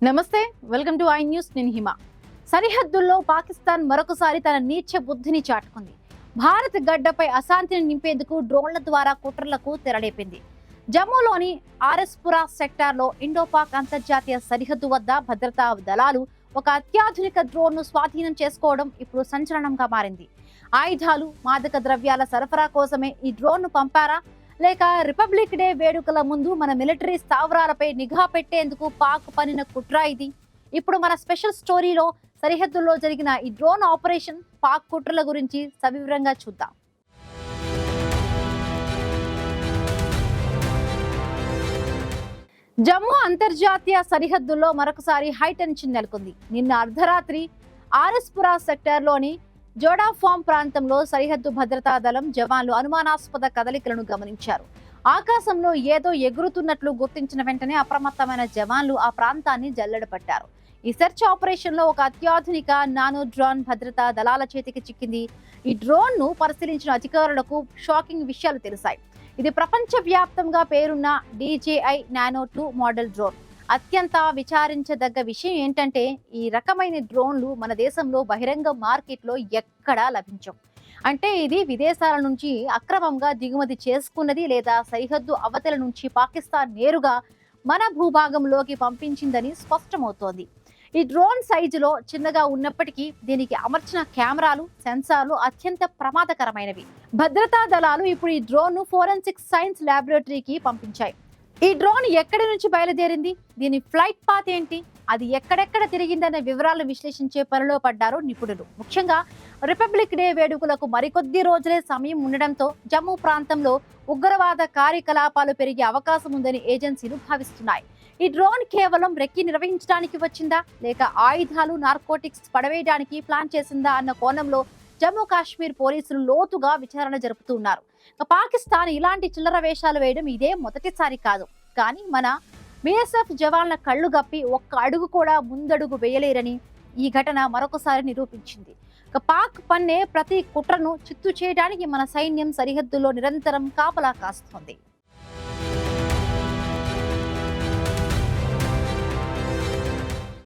నమస్తే, welcome to I news. నేను హిమ. సరిహద్దుల్లో పాకిస్తాన్ మరొకసారి తన నీచ బుద్ధిని చాటుకుంది. భారత్ గడ్డపై అశాంతిని నింపేందుకు డ్రోన్ల ద్వారా కుట్రలకు తెరలేపింది. జమ్మూలోని ఆర్ఎస్పురా సెక్టార్లో ఇండోపాక్ అంతర్జాతీయ సరిహద్దు వద్ద భద్రతా దళాలు ఒక అత్యాధునిక డ్రోన్ను స్వాధీనం చేసుకోవడం ఇప్పుడు సంచలనంగా మారింది. ఆయుధాలు, మాదక ద్రవ్యాల సరఫరా కోసమే ఈ డ్రోన్ను పంపారా, లేక రిపబ్లిక్ డే వేడుకల ముందు మన మిలిటరీ స్థావరాలపై నిఘా పెట్టేందుకు పాక్ పనిన కుట్ర ఇది? ఇప్పుడు మన స్పెషల్ స్టోరీలో సరిహద్దుల్లో జరిగిన ఈ డ్రోన్ ఆపరేషన్, పాక్ కుట్రల గురించి సవివరంగా చూద్దాం. జమ్మూ అంతర్జాతీయ సరిహద్దుల్లో మరొకసారి హైటెన్షన్ నెలకొంది. నిన్న అర్ధరాత్రి ఆర్ఎస్పురా సెక్టార్లోని జోడాఫామ్ ప్రాంతంలో సరిహద్దు భద్రతా దళం జవాన్లు అనుమానాస్పద కదలికలను గమనించారు. ఆకాశంలో ఏదో ఎగురుతున్నట్లు గుర్తించిన వెంటనే అప్రమత్తమైన జవాన్లు ఆ ప్రాంతాన్ని జల్లెడపట్టారు. ఈ సెర్చ్ ఆపరేషన్ లో ఒక అత్యాధునిక నానో డ్రోన్ భద్రతా దళాల చేతికి చిక్కింది. ఈ డ్రోన్ ను పరిశీలించిన అధికారులకు షాకింగ్ విషయాలు తెలిసాయి. ఇది ప్రపంచ వ్యాప్తంగా పేరున్న DJI నానో 2 మోడల్ డ్రోన్. అత్యంత విచారించదగ్గ విషయం ఏంటంటే, ఈ రకమైన డ్రోన్లు మన దేశంలో బహిరంగ మార్కెట్లో ఎక్కడా లభించవు. అంటే ఇది విదేశాల నుంచి అక్రమంగా దిగుమతి చేసుకున్నది, లేదా సరిహద్దు అవతల నుంచి పాకిస్తాన్ నేరుగా మన భూభాగంలోకి పంపించిందని స్పష్టమవుతోంది. ఈ డ్రోన్ సైజులో చిన్నగా ఉన్నప్పటికీ దీనికి అమర్చిన కెమెరాలు, సెన్సార్లు అత్యంత ప్రమాదకరమైనవి. భద్రతా దళాలు ఇప్పుడు ఈ డ్రోన్ ను ఫోరెన్సిక్ సైన్స్ ల్యాబొరేటరీకి పంపించాయి. ఈ డ్రోన్ ఎక్కడి నుంచి బయలుదేరింది, దీని ఫ్లైట్ పాత్ ఏంటి, అది ఎక్కడెక్కడ తిరిగిందనే వివరాలను విశ్లేషించే పనిలో పడ్డారు నిపుణులు. ముఖ్యంగా రిపబ్లిక్ డే వేడుకలకు మరికొద్ది రోజులే సమయం ఉండడంతో జమ్మూ ప్రాంతంలో ఉగ్రవాద కార్యకలాపాలు పెరిగే అవకాశం ఉందని ఏజెన్సీలు భావిస్తున్నాయి. ఈ డ్రోన్ కేవలం రెక్కి నిర్వహించడానికి వచ్చిందా, లేక ఆయుధాలు, నార్కోటిక్స్ పడవేయడానికి ప్లాన్ చేసిందా అన్న కోణంలో జమ్మూ కాశ్మీర్ పోలీసులు లోతుగా విచారణ జరుపుతున్నారు. పాకిస్తాన్ ఇలాంటి చిల్లర వేషాలు వేయడం ఇదే మొదటిసారి కాదు. కానీ మన BSF జవాన్ల కళ్ళు గప్పి ఒక్క అడుగు కూడా ముందడుగు వేయలేరని ఈ ఘటన మరొకసారి నిరూపించింది. పాక్ పన్నే ప్రతి కుట్రను చిత్తు చేయడానికి మన సైన్యం సరిహద్దులో నిరంతరం కాపలా కాస్తోంది.